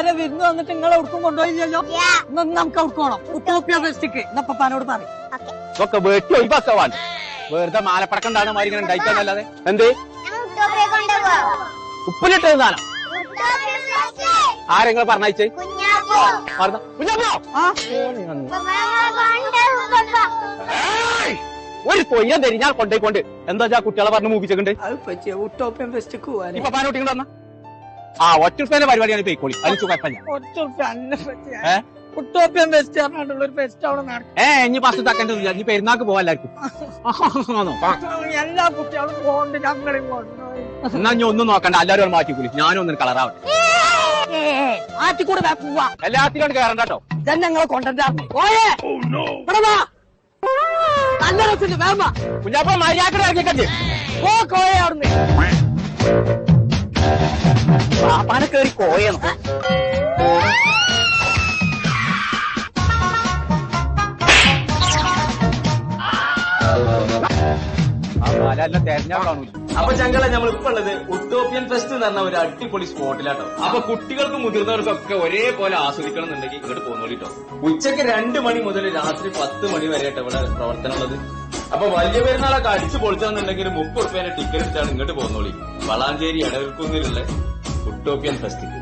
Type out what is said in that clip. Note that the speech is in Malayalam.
വരെ വിരുന്ന് വന്നിട്ട് നിങ്ങളെ ഉടുക്കും കൊണ്ടുപോയില്ലല്ലോ. നമുക്ക് ഉടുക്കോണം ഉട്ടോപ്യ ഫെസ്റ്റിക്ക് എന്നപ്പാനോട് പറയും. ഒക്കെ വെട്ടി ഒഴിവാക്കാവാണ്. വെറുതെ മാലപ്പടക്കണ്ടാണ് മാറി ഇങ്ങനെ ഉണ്ടായിക്കാന്നല്ലാതെ. എന്ത് ഉപ്പിലിട്ട് സാധനം ആരെങ്കിലും പറഞ്ഞയച്ചേ? ഒരു കൊയ്യാൻ തരി ഞാൻ കൊണ്ടേക്കൊണ്ട് എന്താ കുട്ടികളെ പറഞ്ഞ് മൂപ്പിച്ചിട്ടുണ്ട്. ഉട്ടോപ്യൻ ഫെസ്റ്റിക്ക് പോവാൻ ഇപ്പൊ പാനോട്ടിങ്ങോട്ട് ആ ഒറ്റ പരിപാടിയാണ് പോയിക്കോളി. അതിന് കുഴപ്പമില്ല. ഉട്ടോപ്യൻ ഫെസ്റ്റ് പറഞ്ഞിട്ടുള്ള ഒരു ഫെസ്റ്റ് അവിടെ നടക്കും. ഇനി പത്ത് തക്കേണ്ടത് ഇനി പെരുന്നാക്ക് പോവാല്ലായിരിക്കും. എല്ലാ കുട്ടികളും പോകണ്ട്, ഞങ്ങളും കൊണ്ടുപോയി. എന്നാ ഞാൻ ഒന്നും നോക്കണ്ട, എല്ലാവരും മാറ്റിക്കൂലി. ഞാനും ഒന്നും കളറാവട്ടെ. ആറ്റിക്കൂടെ പോവാ. എല്ലാത്തിലും കയറണ്ടോ. ഞങ്ങളെ കൊണ്ടുവരാറുണ്ട്. നല്ല രസമുണ്ട്. വേമ്പ കുഞ്ഞാപ്പ മര്യാദ ഇറങ്ങിക്കണ്ട് ഓ കോയ അവിടുന്ന് പാപ്പാനെ കയറി കോയണം. അപ്പൊ ഞങ്ങളെ നമ്മളിപ്പോ ഉള്ളത് ഉട്ടോപ്യൻ ഫെസ്റ്റ് എന്ന് പറഞ്ഞ ഒരു അടിപൊളി സ്പോട്ടിലാട്ടോ. അപ്പൊ കുട്ടികൾക്കും മുതിർന്നവർക്കൊക്കെ ഒരേപോലെ ആസ്വദിക്കണം എന്നുണ്ടെങ്കിൽ ഇങ്ങോട്ട് പോന്നോളിട്ടോ. ഉച്ചക്ക് 2 മണി മുതൽ രാത്രി 10 മണി വരെ ആട്ടോ ഇവിടെ പ്രവർത്തനം ഉള്ളത്. അപ്പൊ വലിയ പെരുന്നാളൊക്കെ അടിച്ചു പൊളിച്ചെന്നുണ്ടെങ്കിൽ 30 രൂപേന്റെ ടിക്കറ്റ് എടുത്താണ് ഇങ്ങോട്ട് പോന്നോളി. വളാഞ്ചേരി എടവിൽക്കുന്നിലുള്ള ഉട്ടോപ്യൻ ഫെസ്റ്റിക്ക്.